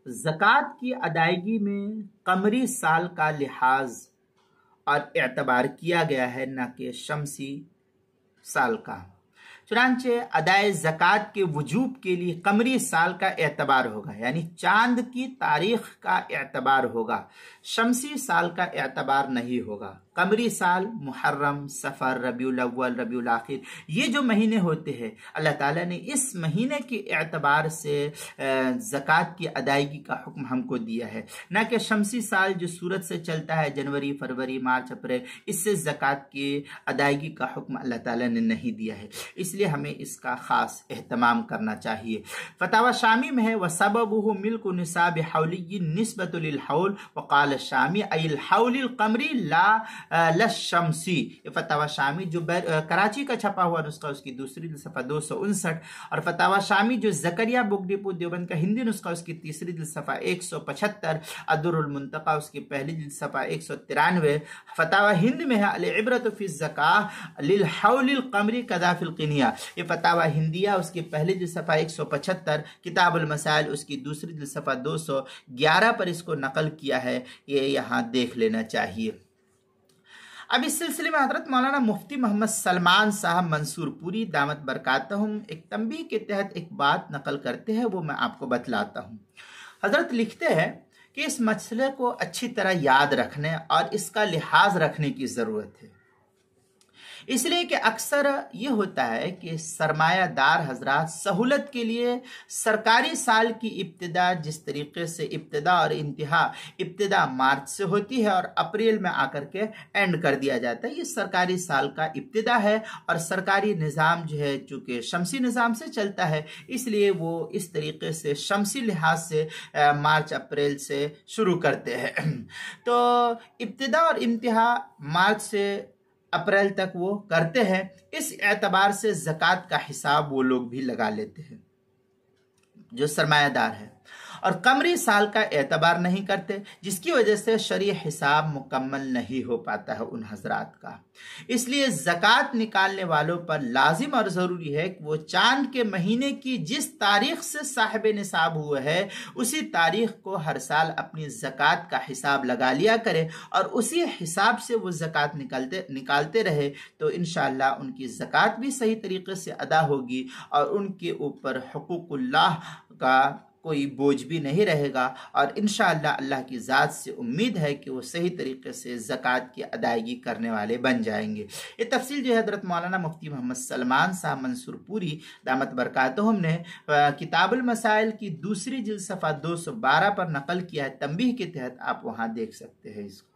ज़कात की अदायगी में कमरी साल का लिहाज और एतबार किया गया है, न कि शमसी साल का। चुनांचे अदाए ज़कात के वजूब के लिए कमरी साल का एतबार होगा, यानी चांद की तारीख का एतबार होगा, शमसी साल का एतबार नहीं होगा। कमरी साल मुहर्रम, सफ़र, रबीउल अव्वल, रबीउल आखिर, ये जो महीने होते हैं, अल्लाह ताला ने इस महीने के एतबार से ज़कात की अदायगी का हुक्म हमको दिया है, न कि शमसी साल जो सूरज से चलता है, जनवरी, फरवरी, मार्च, अप्रैल, इससे ज़कात की अदायगी का हुक्म अल्लाह ताला ने नहीं दिया है। इसलिए हमें इसका ख़ास एहतमाम करना चाहिए। फतावा शामी में है, वसबबुहु मिल्कु निसाब हौली निस्बतु लिल हौल वक़ाल शामी अल हौलिल कमरी ला लशमसी। ये फतावा शामी जो कराची का छपा हुआ नुस्खा, उसकी दूसरी सफ़ा 259, और फतावा शामी जो ज़करिया बुक डिपो देवबंद का हिंदी नुस्खा, उसकी तीसरी सफ़ा 175, अदुरुल मुंतका उसकी पहली सफ़ा 193, फतावा हिंद में है अल इब्रतु फी ज़काह लिल हौलिल कमरी कदा फिल क़िनिया। ये फतावा हिंदिया उसकी पहली सफ़ा 175, किताबुल मसाइल उसकी दूसरी सफ़ा 211 पर इसको नकल किया है, ये यहाँ देख लेना चाहिए। अब इस सिलसिले में हज़रत मौलाना मुफ्ती मोहम्मद सलमान साहब मंसूरपुरी दामत बरकातहुम एक तंबीह के तहत एक बात नकल करते हैं, वो मैं आपको बतलाता हूँ। हज़रत लिखते हैं कि इस मसले को अच्छी तरह याद रखने और इसका लिहाज रखने की ज़रूरत है, इसलिए कि अक्सर ये होता है कि सरमायादार हजरात सहूलत के लिए सरकारी साल की इब्तिदा, जिस तरीके से इब्तिदा और इंतहा, इब्तिदा मार्च से होती है और अप्रैल में आकर के एंड कर दिया जाता है, ये सरकारी साल का इब्तिदा है। और सरकारी निज़ाम जो है चूँकि शमसी निज़ाम से चलता है, इसलिए वो इस तरीके से शमसी लिहाज से मार्च अप्रैल से शुरू करते हैं। तो इब्तिदा और इंतहा मार्च से अप्रैल तक वो करते हैं। इस एतबार से ज़कात का हिसाब वो लोग भी लगा लेते हैं जो सरमायादार है, और कमरी साल का एतबार नहीं करते, जिसकी वजह से शरई हिसाब मुकम्मल नहीं हो पाता है उन हजरात का। इसलिए ज़कात निकालने वालों पर लाजिम और ज़रूरी है कि वो चांद के महीने की जिस तारीख से साहिब निसाब हुआ है, उसी तारीख को हर साल अपनी ज़कात का हिसाब लगा लिया करे और उसी हिसाब से वो ज़कात निकालते रहे, तो इंशाअल्लाह उनकी ज़कात भी सही तरीके से अदा होगी और उनके ऊपर हुकूकुल्लाह का कोई बोझ भी नहीं रहेगा। और इंशाअल्लाह अल्लाह की ज़ात से उम्मीद है कि वो सही तरीके से ज़कात की अदायगी करने वाले बन जाएंगे। ये तफसील जो है हज़रत मौलाना मुफ्ती मोहम्मद सलमान साहब मंसूरपुरी दामत बरकातहुम ने किताबुल मसाइल की दूसरी जिल्द सफ़ा 212 पर नकल किया है, तंबीह के तहत आप वहाँ देख सकते हैं इसको।